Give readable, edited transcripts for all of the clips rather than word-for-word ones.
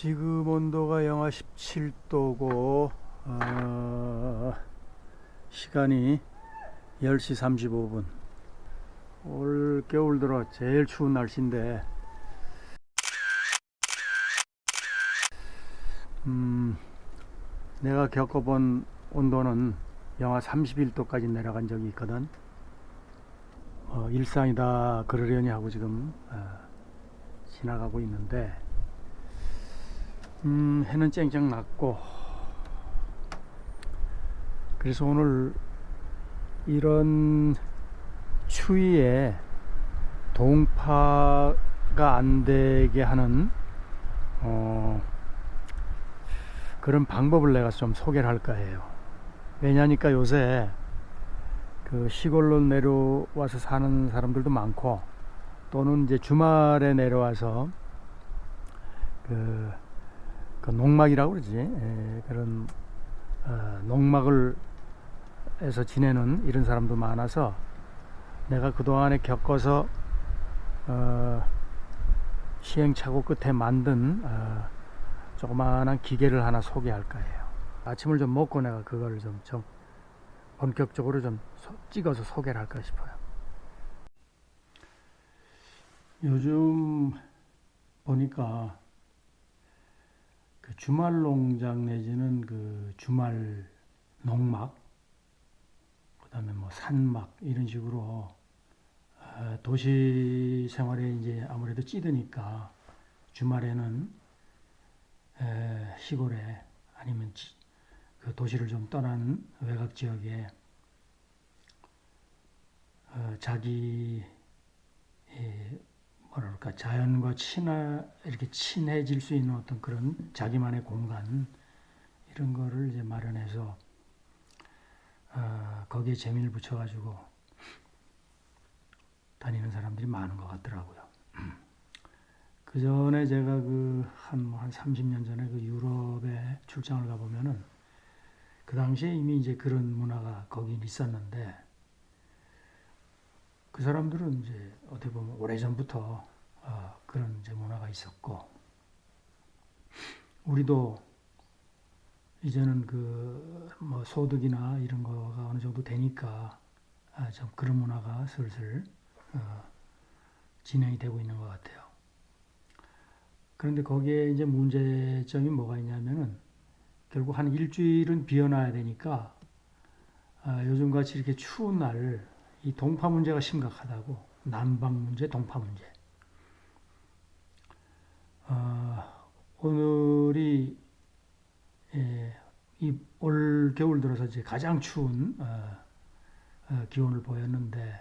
지금 온도가 영하 17도고 시간이 10시 35분. 올 겨울 들어 제일 추운 날씨인데 내가 겪어본 온도는 영하 31도까지 내려간 적이 있거든. 일상이다 그러려니 하고 지금 지나가고 있는데 해는 쨍쨍 났고, 그래서 오늘 이런 추위에 동파가 안 되게 하는 그런 방법을 내가 좀 소개를 할까 해요. 왜냐니까 요새 그 시골로 내려와서 사는 사람들도 많고, 또는 이제 주말에 내려와서 그 농막이라고 그러지. 그런 농막을 해서 지내는 이런 사람도 많아서 내가 그동안에 겪어서 시행착오 끝에 만든 조그마한 기계를 하나 소개할까 해요. 아침을 좀 먹고 내가 그걸 좀 본격적으로 좀 찍어서 소개를 할까 싶어요. 요즘 보니까 그 주말 농장 내지는 그 주말 농막, 그다음에 뭐 산막 이런 식으로 도시 생활에 이제 아무래도 찌드니까 주말에는 시골에 아니면 그 도시를 좀 떠난 외곽 지역에 자기 뭐랄까 자연과 이렇게 친해질 수 있는 어떤 그런 자기만의 공간, 이런 거를 이제 마련해서 거기에 재미를 붙여가지고 다니는 사람들이 많은 것 같더라고요. 그 전에 제가 한 30년 전에 그 유럽에 출장을 가보면은 그 당시에 이미 이제 그런 문화가 거긴 있었는데, 그 사람들은 이제 어떻게 보면 오래전부터 그런 이제 문화가 있었고, 우리도 이제는 뭐 소득이나 이런 거가 어느 정도 되니까 좀 그런 문화가 슬슬 진행이 되고 있는 것 같아요. 그런데 거기에 이제 문제점이 뭐가 있냐면은 결국 한 일주일은 비워놔야 되니까 요즘같이 이렇게 추운 날 이 동파 문제가 심각하다고. 난방 문제, 동파 문제. 오늘이 이 올 겨울 들어서 이제 가장 추운 기온을 보였는데,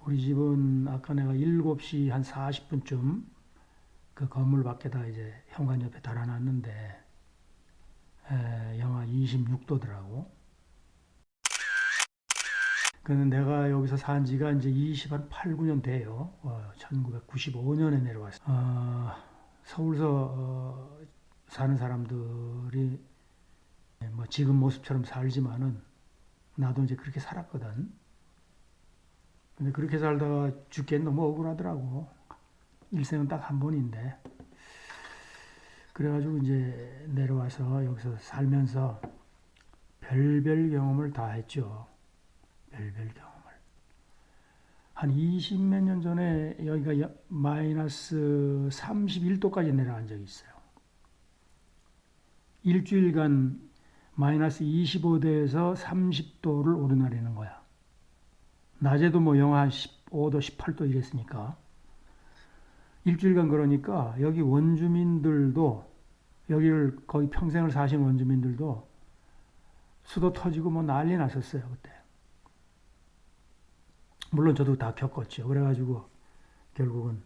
우리 집은 아까 내가 7시 한 40분쯤 그 건물 밖에다 이제 현관 옆에 달아놨는데 영하 26도더라고. 그런데 내가 여기서 산 지가 이제 28, 9년 돼요. 1995년에 내려왔어요. 서울서 사는 사람들이 뭐 지금 모습처럼 살지만은 나도 이제 그렇게 살았거든. 근데 그렇게 살다가 죽기엔 너무 억울하더라고. 일생은 딱 한 번인데. 그래가지고 이제 내려와서 여기서 살면서 별별 경험을 다 했죠. 별별 경험을. 한 20 몇 년 전에 여기가 마이너스 31도까지 내려간 적이 있어요. 일주일간 마이너스 25도에서 30도를 오르내리는 거야. 낮에도 뭐 영하 15도, 18도 이랬으니까. 일주일간 그러니까 여기 원주민들도, 여기를 거의 평생을 사신 원주민들도 수도 터지고 뭐 난리 났었어요, 그때. 물론 저도 다 겪었죠. 그래가지고 결국은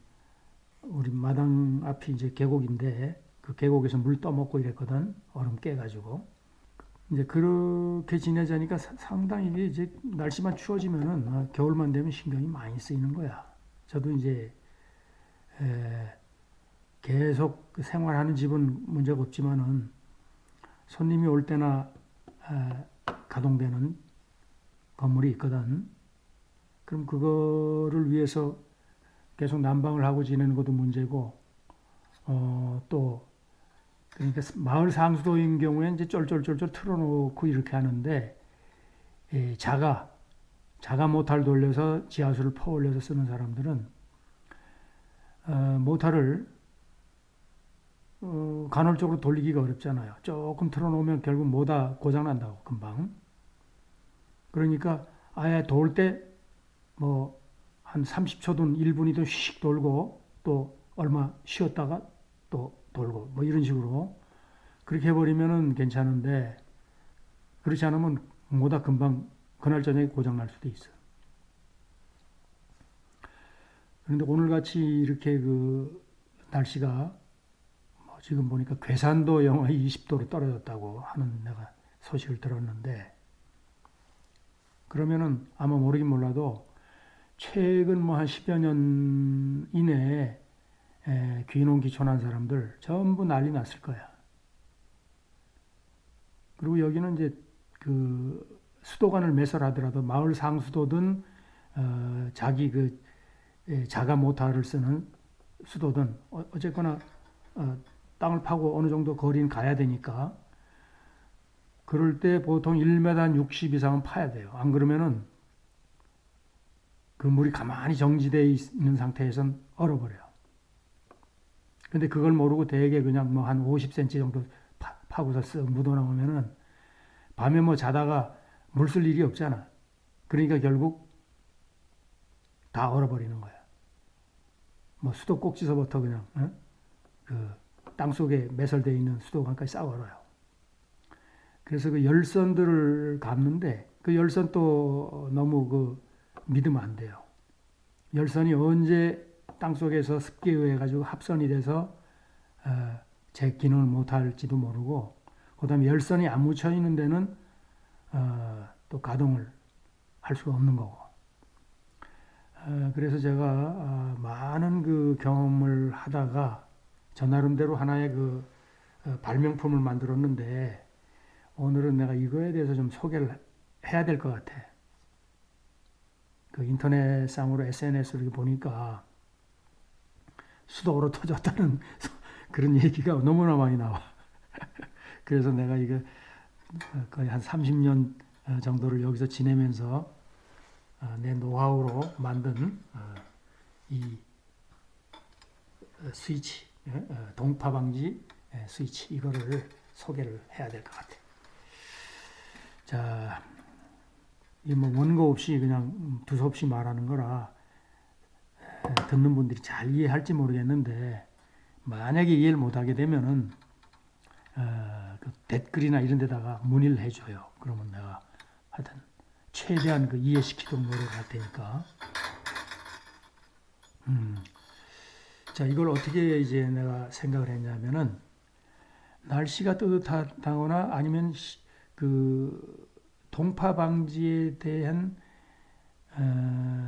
우리 마당 앞이 이제 계곡인데 그 계곡에서 물 떠먹고 이랬거든. 얼음 깨가지고. 이제 그렇게 지내자니까 상당히 이제 날씨만 추워지면은 겨울만 되면 신경이 많이 쓰이는 거야. 저도 이제 계속 생활하는 집은 문제가 없지만은 손님이 올 때나 가동되는 건물이 있거든. 그럼 그거를 위해서 계속 난방을 하고 지내는 것도 문제고, 또 그러니까 마을 상수도인 경우에 이제 쫄쫄쫄쫄 틀어놓고 이렇게 하는데 자가 모타를 돌려서 지하수를 퍼올려서 쓰는 사람들은 모타를 간헐적으로 돌리기가 어렵잖아요. 조금 틀어놓으면 결국 모다 고장난다고 금방. 그러니까 아예 돌 때 뭐 한 30초든 1분이든 휙 돌고 또 얼마 쉬었다가 또 돌고 뭐 이런 식으로 그렇게 해버리면은 괜찮은데 그렇지 않으면 모다 금방 그날 저녁에 고장날 수도 있어요. 그런데 오늘같이 이렇게 그 날씨가 지금 보니까 괴산도 영하 20도로 떨어졌다고 하는 내가 소식을 들었는데 그러면은 아마 모르긴 몰라도 최근 뭐 한 10여 년 이내에 귀농 귀촌한 사람들 전부 난리 났을 거야. 그리고 여기는 이제 그 수도관을 매설하더라도 마을 상수도든 자기 그 자가 모타를 쓰는 수도든 어쨌거나 땅을 파고 어느 정도 거리는 가야 되니까 그럴 때 보통 1m 60 이상은 파야 돼요. 안 그러면은 그 물이 가만히 정지되어 있는 상태에선 얼어버려요. 근데 그걸 모르고 대개 그냥 뭐 한 50cm 정도 파고서 쓱 묻어나오면은 밤에 뭐 자다가 물 쓸 일이 없잖아. 그러니까 결국 다 얼어버리는 거야. 뭐 수도 꼭지서부터 그냥 그 땅속에 매설되어 있는 수도관까지 싹 얼어요. 그래서 그 열선들을 감는데 그 열선 또 너무 그 믿으면 안 돼요. 열선이 언제 땅속에서 습기에 의해 가지고 합선이 돼서 제 기능을 못할지도 모르고 그다음에 열선이 안 묻혀 있는 데는 또 가동을 할 수가 없는 거고. 그래서 제가 많은 그 경험을 하다가 저 나름대로 하나의 그 발명품을 만들었는데 오늘은 내가 이거에 대해서 좀 소개를 해야 될 것 같아. 그 인터넷상으로 SNS를 보니까 수도로 터졌다는 그런 얘기가 너무나 많이 나와. 그래서 내가 이거 거의 한 30년 정도를 여기서 지내면서 내 노하우로 만든 이 스위치, 동파 방지 스위치 이거를 소개를 해야 될 것 같아. 자, 이 뭐 원고 없이 그냥 두서없이 말하는 거라 듣는 분들이 잘 이해할지 모르겠는데 만약에 이해를 못하게 되면은 그 댓글이나 이런 데다가 문의를 해줘요. 그러면 내가 하여튼 최대한 그 이해시키도록 노력할 테니까. 자, 이걸 어떻게 이제 내가 생각을 했냐면은 날씨가 따뜻하거나 아니면 그 동파 방지에 대한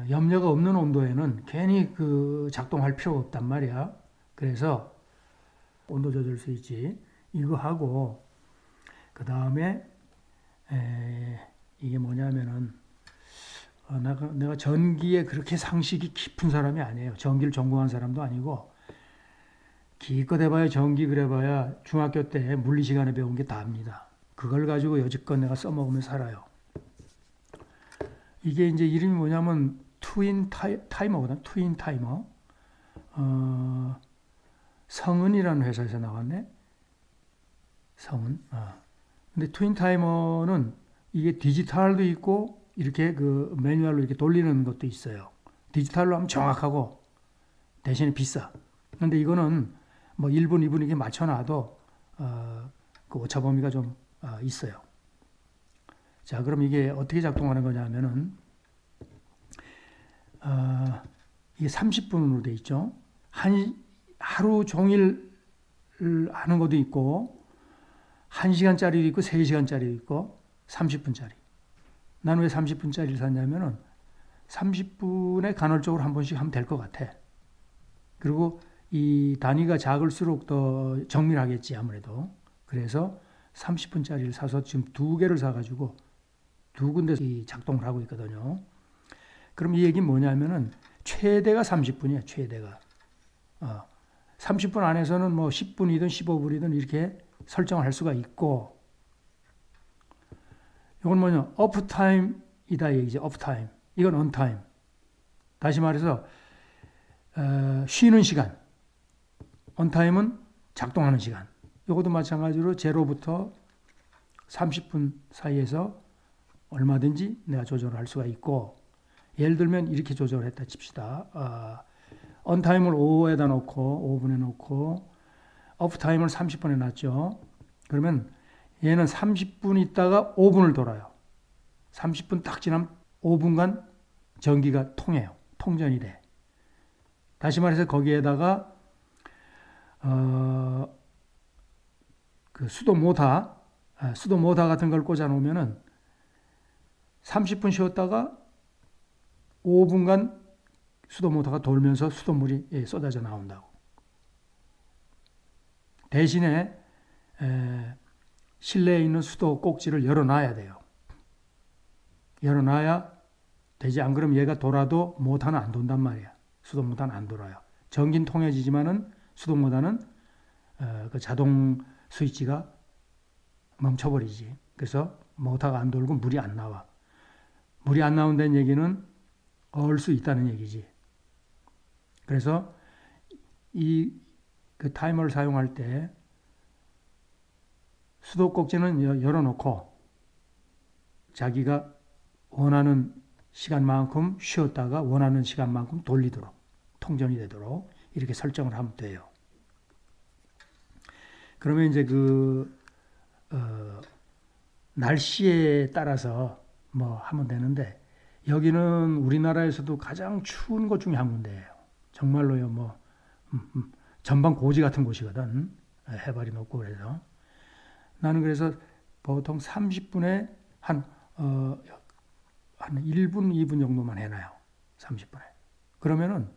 염려가 없는 온도에는 괜히 그 작동할 필요가 없단 말이야. 그래서 온도 조절 스위치 이거 하고 그 다음에 이게 뭐냐면은 내가 전기에 그렇게 상식이 깊은 사람이 아니에요. 전기를 전공한 사람도 아니고 기껏 해봐야 전기 그래봐야 중학교 때 물리 시간에 배운 게 다입니다. 그걸 가지고 여지껏 내가 써먹으며 살아요. 이게 이제 이름이 뭐냐면 트윈 타이머거든. 트윈 타이머. 성은이라는 회사에서 나왔네. 성은. 근데 트윈 타이머는 이게 디지털도 있고 이렇게 그 매뉴얼로 이렇게 돌리는 것도 있어요. 디지털로 하면 정확하고 대신에 비싸. 근데 이거는 뭐 1분, 2분 이렇게 맞춰놔도 그 오차 범위가 좀 있어요. 자, 그럼 이게 어떻게 작동하는 거냐면은 이게 30분으로 돼 있죠. 하루 종일 하는 것도 있고 1시간짜리도 있고 3시간짜리도 있고 30분짜리. 나는 왜 30분짜리를 샀냐면은 30분에 간헐적으로 한 번씩 하면 될 것 같아. 그리고 이 단위가 작을수록 더 정밀하겠지 아무래도. 그래서 30분짜리를 사서 지금 2개를 사가지고 2군데 작동을 하고 있거든요. 그럼 이 얘기는 뭐냐면은 최대가 30분이야. 최대가. 30분 안에서는 뭐 10분이든 15분이든 이렇게 설정을 할 수가 있고, 이건 뭐냐, 오프타임이다 얘기죠. 오프타임. 이건 온타임. 다시 말해서 쉬는 시간. 온타임은 작동하는 시간. 이것도 마찬가지로 제로부터 30분 사이에서 얼마든지 내가 조절을 할 수가 있고, 예를 들면 이렇게 조절을 했다 칩시다. 온타임을 5에다 놓고 5분에 놓고 오프타임을 30분에 놨죠. 그러면 얘는 30분 있다가 5분을 돌아요. 30분 딱 지나면 5분간 전기가 통해요. 통전이 돼. 다시 말해서 거기에다가 그 수도 모터 같은 걸 꽂아 놓으면은 30분 쉬었다가 5분간 수도 모터가 돌면서 수돗물이 쏟아져 나온다고. 대신에 실내에 있는 수도 꼭지를 열어놔야 돼요. 열어놔야 되지. 안 그러면 얘가 돌아도 모터는 안 돈단 말이야. 수도 모터는 안 돌아요. 전기는 통해지지만은 수도 모터는 그 자동 스위치가 멈춰버리지. 그래서 모터가 안 돌고 물이 안 나와. 물이 안 나온다는 얘기는 얼 수 있다는 얘기지. 그래서 그 타이머를 사용할 때 수도 꼭지는 열어놓고 자기가 원하는 시간만큼 쉬었다가 원하는 시간만큼 돌리도록, 통전이 되도록 이렇게 설정을 하면 돼요. 그러면 이제 날씨에 따라서 뭐 하면 되는데, 여기는 우리나라에서도 가장 추운 곳 중에 한 군데예요. 정말로요, 뭐 전방 고지 같은 곳이거든. 해발이 높고. 그래서 나는 그래서 보통 30분에 한 1분, 2분 정도만 해놔요. 30분에. 그러면은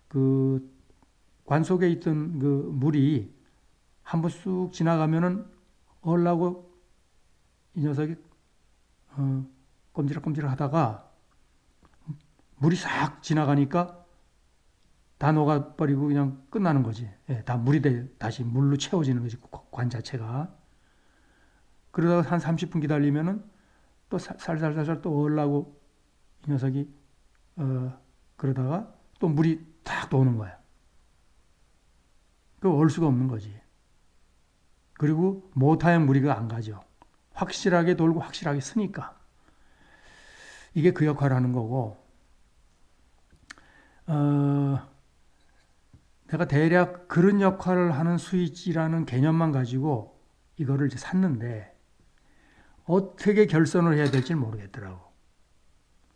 그 관 속에 있던 그 물이 한번 쑥 지나가면은 얼라고 이 녀석이 꼼지락꼼지락 하다가 물이 싹 지나가니까 다 녹아버리고 그냥 끝나는 거지. 다 물이 다시 물로 채워지는 거지, 관 자체가. 그러다가 한 30분 기다리면은 또 살살살살 또 얼라고 이 녀석이 그러다가 또 물이 탁 도는 거야. 그 얼 수가 없는 거지. 그리고 모터에 무리가 안 가죠. 확실하게 돌고 확실하게 쓰니까. 이게 그 역할을 하는 거고, 내가 대략 그런 역할을 하는 스위치라는 개념만 가지고 이거를 이제 샀는데, 어떻게 결선을 해야 될지 모르겠더라고.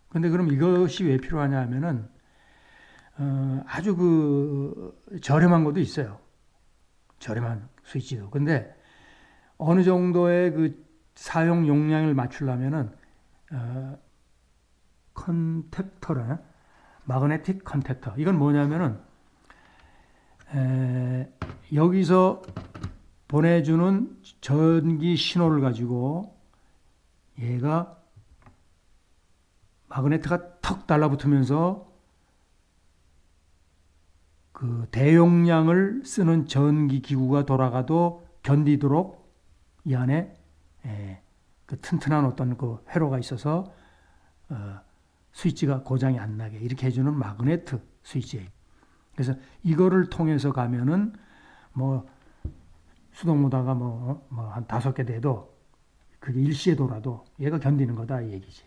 근데 그럼 이것이 왜 필요하냐 하면은, 아주 저렴한 것도 있어요. 저렴한 스위치도. 근데 어느 정도의 그 사용 용량을 맞추려면은, 컨택터라, 마그네틱 컨택터. 이건 뭐냐면은, 여기서 보내주는 전기 신호를 가지고 얘가 마그네트가 턱 달라붙으면서 그 대용량을 쓰는 전기 기구가 돌아가도 견디도록 이 안에 그 튼튼한 어떤 그 회로가 있어서 스위치가 고장이 안 나게 이렇게 해주는 마그네트 스위치. 그래서 이거를 통해서 가면은 뭐 수동모다가 뭐 한 5개 돼도 그게 일시에 돌아도 얘가 견디는 거다 이 얘기지.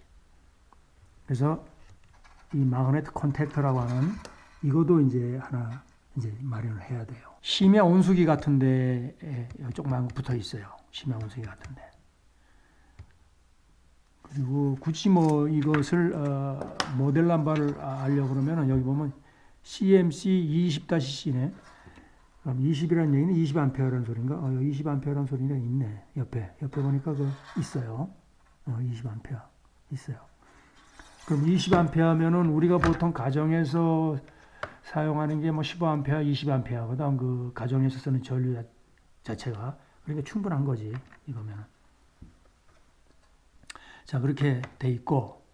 그래서 이 마그네트 컨택터라고 하는 이것도 이제 하나 이제 마련을 해야 돼요. 심야 온수기 같은데 조그만 거 붙어 있어요. 심야 온수기 같은데. 그리고 굳이 뭐 이것을 모델 넘버를 알려고 그러면은 여기 보면 CMC 20-C네. 그럼 20이라는 얘기는 20A라는 소리인가? 여기 20A라는 소리가 있네. 옆에 보니까 있어요. 20A 있어요. 그럼 20A면은 우리가 보통 가정에서 사용하는 게 뭐 15A, 20A거든. 그 가정에서 쓰는 전류 자체가. 그러니까 충분한 거지. 이거면은. 자, 그렇게 돼 있고,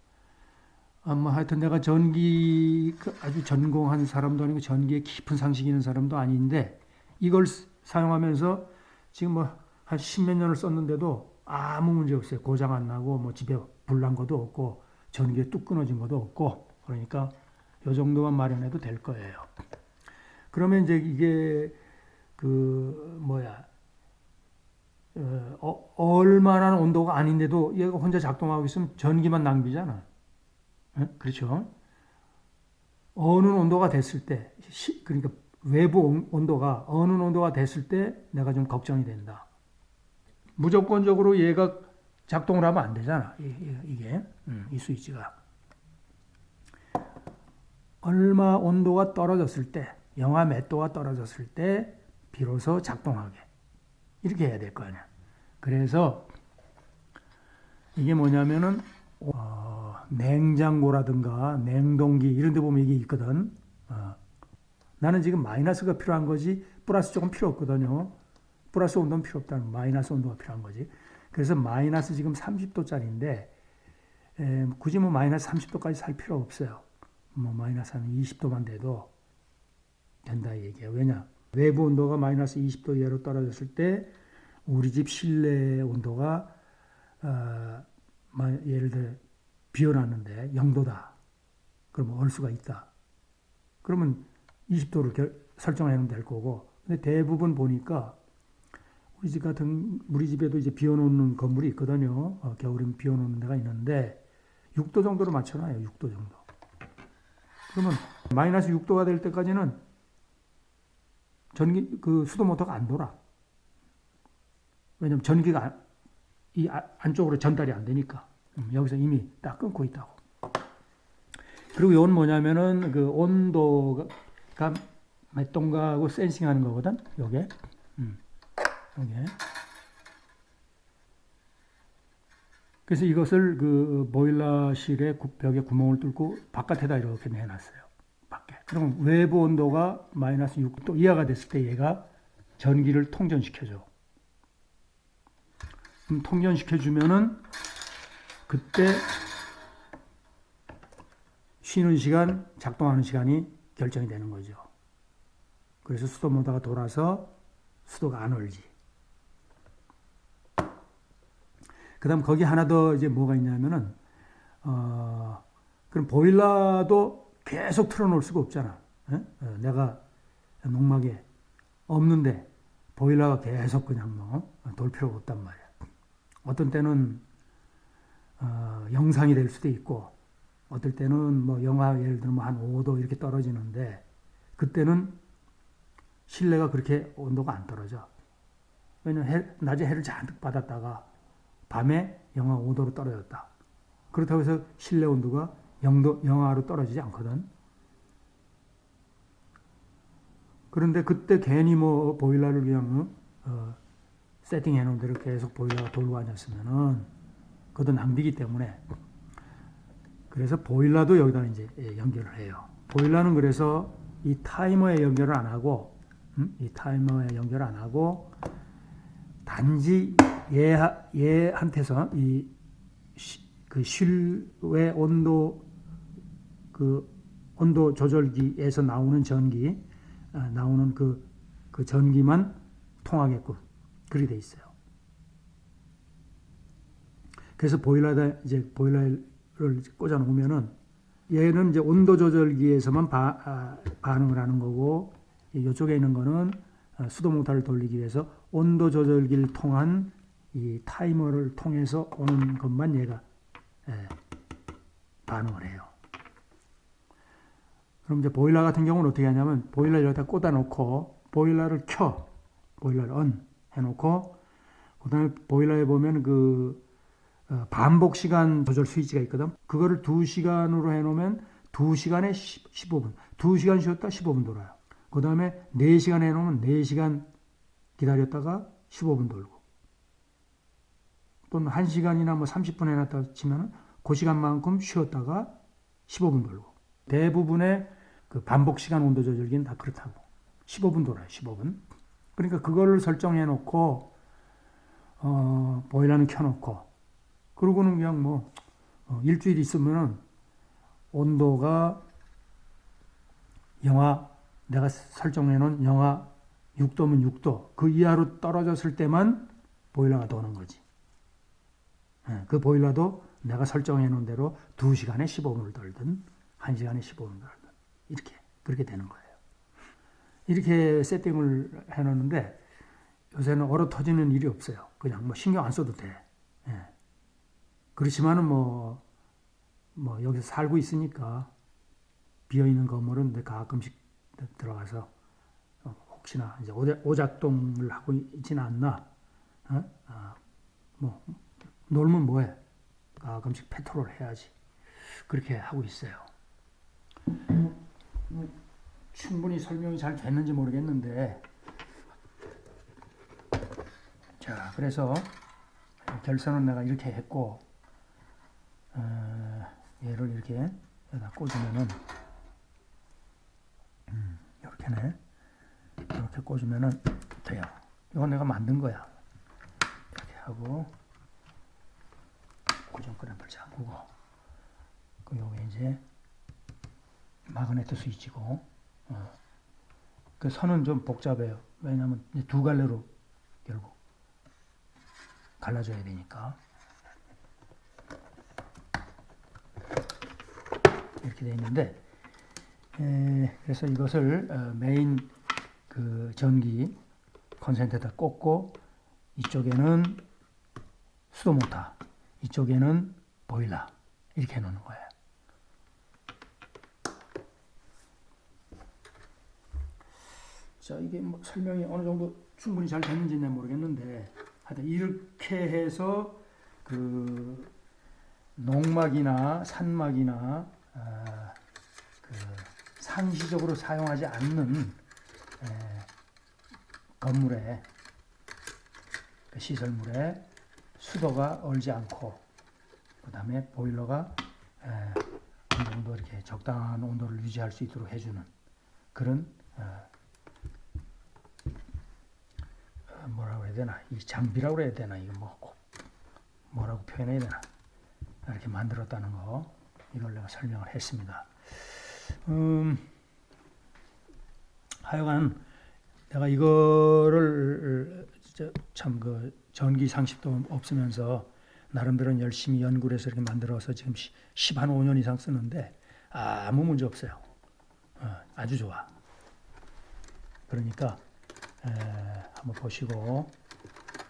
뭐 하여튼 내가 전기 아주 전공한 사람도 아니고 전기에 깊은 상식이 있는 사람도 아닌데 이걸 사용하면서 지금 뭐 한 십몇 년을 썼는데도 아무 문제 없어요. 고장 안 나고 뭐 집에 불 난 것도 없고 전기에 뚝 끊어진 것도 없고 그러니까 요 정도만 마련해도 될 거예요. 그러면 이제 이게 그 뭐야 얼마나 온도가 아닌데도 얘가 혼자 작동하고 있으면 전기만 낭비잖아. 그렇죠? 어느 온도가 됐을 때, 그러니까 외부 온도가 어느 온도가 됐을 때 내가 좀 걱정이 된다. 무조건적으로 얘가 작동을 하면 안 되잖아. 이게 이 스위치가 얼마 온도가 떨어졌을 때, 영하 몇 도가 떨어졌을 때 비로소 작동하게 이렇게 해야 될 거 아니야. 그래서 이게 뭐냐면은 냉장고라든가 냉동기 이런 데 보면 이게 있거든. 나는 지금 마이너스가 필요한 거지 플러스 조금 필요 없거든요. 플러스 온도는 필요 없다는 마이너스 온도가 필요한 거지. 그래서 마이너스 지금 30도짜리인데 굳이 뭐 마이너스 30도까지 살 필요 없어요. 뭐 마이너스 한 20도만 돼도 된다 이 얘기야. 왜냐? 외부 온도가 마이너스 20도 이하로 떨어졌을 때 우리 집 실내 온도가 예를 들어 비워놨는데 0도다. 그러면 얼 수가 있다. 그러면 20도를 설정해 놓으면 될 거고. 근데 대부분 보니까 우리 집 같은 우리 집에도 이제 비워놓는 건물이 있거든요. 겨울이면 비워놓는 데가 있는데 6도 정도로 맞춰놔요. 6도 정도. 그러면 마이너스 6도가 될 때까지는 전기 그 수도 모터가 안 돌아. 왜냐면 전기가 이 안쪽으로 전달이 안 되니까. 여기서 이미 딱 끊고 있다고. 그리고 이건 뭐냐면은 그 온도가 몇 도인가하고 센싱하는 거거든. 요게. 요게. 그래서 이것을 그 보일러실의 벽에 구멍을 뚫고 바깥에다 이렇게 내놨어요. 밖에. 그러면 외부 온도가 마이너스 6도 이하가 됐을 때 얘가 전기를 통전시켜줘. 그럼 통전시켜주면은 그때 쉬는 시간, 작동하는 시간이 결정이 되는 거죠. 그래서 수도 모터가 돌아서 수도가 안 얼지. 그 다음 거기 하나 더 이제 뭐가 있냐면은, 그럼 보일러도 계속 틀어놓을 수가 없잖아. 내가 농막에 없는데 보일러가 계속 그냥 뭐 돌 필요가 없단 말이야. 어떤 때는 영상이 될 수도 있고, 어떨 때는 뭐 영하 예를 들면 한 5도 이렇게 떨어지는데, 그때는 실내가 그렇게 온도가 안 떨어져. 왜냐면 낮에 해를 잔뜩 받았다가 밤에 영하 5도로 떨어졌다. 그렇다고 해서 실내 온도가 0도, 영하로 떨어지지 않거든. 그런데 그때 괜히 뭐 보일러를 그냥 세팅해 놓은 대로 계속 보일러가 돌고 앉았으면은 그것도 낭비기 때문에 그래서 보일러도 여기다 이제 연결을 해요. 보일러는 그래서 이 타이머에 연결을 안 하고 이 타이머에 연결 안 하고 단지 얘한테서 그 실외 온도 그 온도 조절기에서 나오는 전기 나오는 그 전기만 통하게끔 그렇게 돼 있어요. 그래서 보일러를 꽂아 놓으면은 얘는 이제 온도 조절기에서만 반응을 하는 거고 이쪽에 있는 거는 수도 모터를 돌리기 위해서 온도 조절기를 통한 이 타이머를 통해서 오는 것만 얘가 반응을 해요. 그럼 이제 보일러 같은 경우는 어떻게 하냐면 보일러를 여기다 꽂아 놓고 보일러를 보일러를 on 해놓고 그다음에 보일러에 보면 그 반복 시간 조절 스위치가 있거든. 그거를 2시간으로 해놓으면 2시간에 15분. 2시간 쉬었다 15분 돌아요. 그 다음에 4시간 해놓으면 4시간 기다렸다가 15분 돌고. 또는 1시간이나 뭐 30분 해놨다 치면은 그 시간만큼 쉬었다가 15분 돌고. 대부분의 그 반복 시간 온도 조절기는 다 그렇다고. 15분 돌아요, 15분. 그러니까 그거를 설정해 놓고, 보일러는 켜놓고, 그러고는 그냥 뭐, 일주일 있으면은 온도가 내가 설정해 놓은 영하 6도면 6도 그 이하로 떨어졌을 때만 보일러가 도는 거지. 그 보일러도 내가 설정해 놓은 대로 2시간에 15분을 돌든 1시간에 15분을 돌든 이렇게 그렇게 되는 거예요. 이렇게 세팅을 해 놓는데 요새는 얼어 터지는 일이 없어요. 그냥 뭐 신경 안 써도 돼. 그렇지만은 뭐 여기서 살고 있으니까 비어 있는 건물은 가끔씩 들어가서 혹시나 이제 오작동을 하고 있지는 않나? 뭐 놀면 뭐해? 가끔씩 페트롤 해야지. 그렇게 하고 있어요. 충분히 설명이 잘 됐는지 모르겠는데, 자 그래서 결선은 내가 이렇게 했고, 얘를 이렇게 여기다 꽂으면은 이렇게네. 이렇게 꽂으면은 돼요. 이건 내가 만든 거야. 이렇게 하고 고정 클램프를 잠그고 그 요게 이제 마그네트 스위치고 그 선은 좀 복잡해요. 왜냐하면 이제 두 갈래로 결국 갈라줘야 되니까 이렇게 돼 있는데 그래서 이것을 메인 그 전기 콘센트에다 꽂고 이쪽에는 수도 모터, 이쪽에는 보일러 이렇게 해놓는 거예요. 자 이게 뭐 설명이 어느 정도 충분히 잘 됐는지는 모르겠는데 하여튼 이렇게 해서 그 농막이나 산막이나 그 상시적으로 사용하지 않는 건물에 그 시설물에 수도가 얼지 않고 그 다음에 보일러가 어느 정도 이렇게 적당한 온도를 유지할 수 있도록 해주는 그런 뭐라고 해야 되나 이 장비라고 해야 되나 이거 뭐라고 표현해야 되나 이렇게 만들었다는 거 이걸 내가 설명을 했습니다. 하여간 내가 이거를 참 그 전기 상식도 없으면서 나름대로 열심히 연구를 해서 이렇게 만들어서 지금 5년 이상 쓰는데 아무 문제 없어요. 아주 좋아. 그러니까 한번 보시고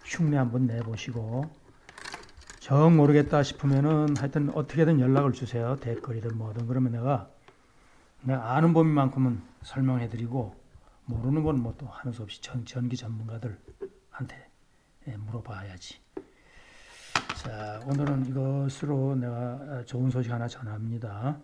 흉내 한번 내보시고 정 모르겠다 싶으면은 하여튼 어떻게든 연락을 주세요. 댓글이든 뭐든. 그러면 내가 아는 범위만큼은 설명해드리고 모르는 건 뭐 또 하는 수 없이 전기 전문가들한테 물어봐야지. 자 오늘은 이것으로 내가 좋은 소식 하나 전합니다.